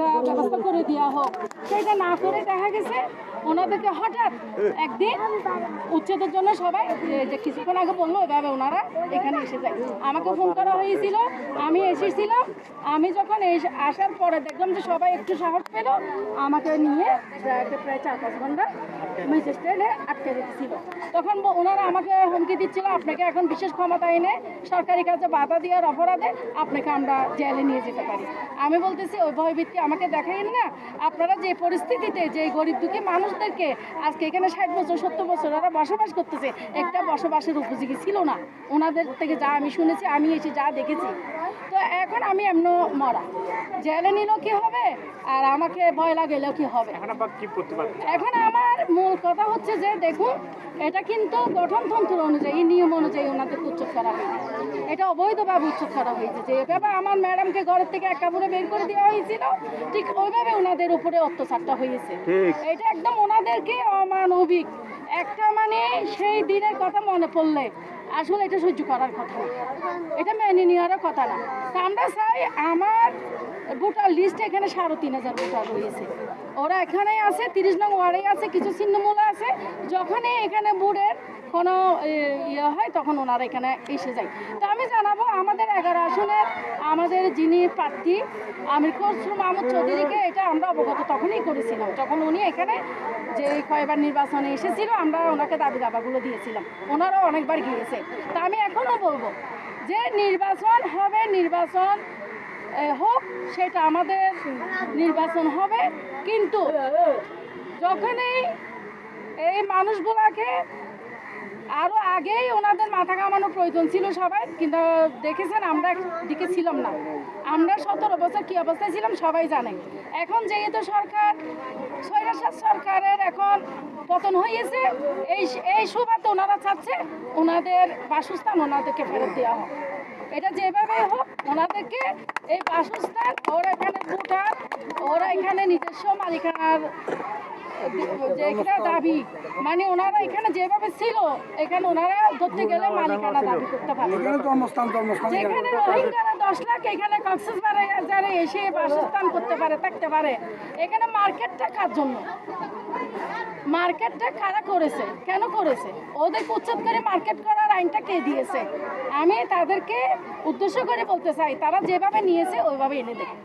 একটা ব্যবস্থা করে দেওয়া হোক, সেটা না করে দেখা গেছে ওনাদেরকে হঠাৎ একদিন উচ্ছেদের জন্য সবাই যে কিছুক্ষণ আগে বললো ওইভাবে ওনারা এখানে এসে যায়। আমাকে ফোন করা হয়েছিল, আমি এসেছিলাম। আমি যখন আসার পরে দেখলাম যে সবাই একটু সাহস পেল, আমাকে নিয়ে প্রায় 4-5 ঘন্টা ম্যাজিস্ট্রেটে আটকে রেখেছিল। তখন ওনারা আমাকে হুমকি দিচ্ছিল, আপনাকে এখন বিশেষ ক্ষমতা এনে সরকারি কাজে বাধা দেওয়ার অপরাধে আপনাকে আমরা জেলে নিয়ে যেতে পারি। আমি বলতেছি ওই ভয়ভীতি আমাকে দেখাইন না। আপনারা যে পরিস্থিতিতে যে গরিব দুঃখী মানুষদেরকে আজকে এখানে 60 বছর 70 বছর ওরা বসবাস করতেছে, একটা বসবাসের উপযোগী ছিল না ওনাদের থেকে, যা আমি শুনেছি, আমি এসে যা দেখেছি। তো এখন আমি এমন মরা, জেলে নিলেও কি হবে আর আমাকে ভয় লাগলেও কি হবে। এখন আমার মূল কথা হচ্ছে যে দেখুন, এটা কিন্তু গঠনতন্ত্র অনুযায়ী, নিয়ম অনুযায়ী ওনাদের উচ্ছেদ করা হয়েছে। এটা অবৈধভাবে উচ্ছেদ করা হয়েছে। যেভাবে আমার ম্যাডামকে ঘরের থেকে এক কাপড়ে বের করে দেওয়া হয়েছিল, ঠিক ওইভাবে ওনাদের উপরে অত্যাচারটা হয়েছে। এটা একদম ওনাদেরকে অমানবিক একটা, মানে সেই দিনের কথা মনে পড়লে আসলে এটা সহ্য করার কথা না, এটা মেনে নেওয়ার কথা না। তা আমরা চাই, আমার ভোটার লিস্টে এখানে 3,500 ভোটার রয়েছে, ওরা এখানে আছে, 30 নং ওয়ার্ডে আছে, কিছু ছিন্নমূল আছে। যখনই এখানে ভোটের কোনো ইয়ে হয় তখন ওনারা এখানে এসে যায়। তো আমি জানাবো আমাদের 11 আসনের আমাদের যিনি প্রার্থী আমির খসরু মাহমুদ চৌধুরীকে এটা আমরা অবগত তখনই করেছিলাম, যখন উনি এখানে যে কয়েকবার নির্বাচনে এসেছিল, আমরা ওনাকে দাবি দাবাগুলো দিয়েছিলাম, ওনারাও অনেকবার গিয়েছে। তা আমি এখনও বলবো যে নির্বাচন হবে, নির্বাচন হোক, সেটা আমাদের নির্বাচন হবে, কিন্তু যখনই এই মানুষগুলাকে আরও আগেই ওনাদের মাথা কামানোর প্রয়োজন ছিল সবাই, কিন্তু দেখেছেন আমরা দিকে ছিলাম না। আমরা 17 বছর কী অবস্থায় ছিলাম সবাই জানে। এখন যেহেতু সরকার স্বৈরাচার সরকারের এখন পতন হয়েছে, এই সুবাদে ওনারা চাচ্ছে ওনাদের বাসস্থান ওনাদেরকে ফেরত দেওয়া হোক। এটা যেভাবে হোক ওনাদেরকে এই বাসস্থান, ওরা এখানে ভোটার, ওরা এখানে নিজস্ব মালিকানার যেটা দাবি, মানে ওনারা এখানে যেভাবে ছিল, এখানে ওনারা ধরতে গেলে মালিকানা দাবি করতে পারে। যেখানে রোহিঙ্গারা 10 লাখ এখানে কক্সবাজারে এসে বাসস্থান করতে পারে, থাকতে পারে, এখানে মার্কেটটা কার জন্য? মার্কেটটা কারা করেছে, কেন করেছে? ওদেরকে উচ্ছেদ করে মার্কেট করার আইনটা কে দিয়েছে? আমি তাদেরকে উদ্দেশ্য করে বলতে চাই, তারা যেভাবে নিয়েছে ওইভাবে এনে দেয়।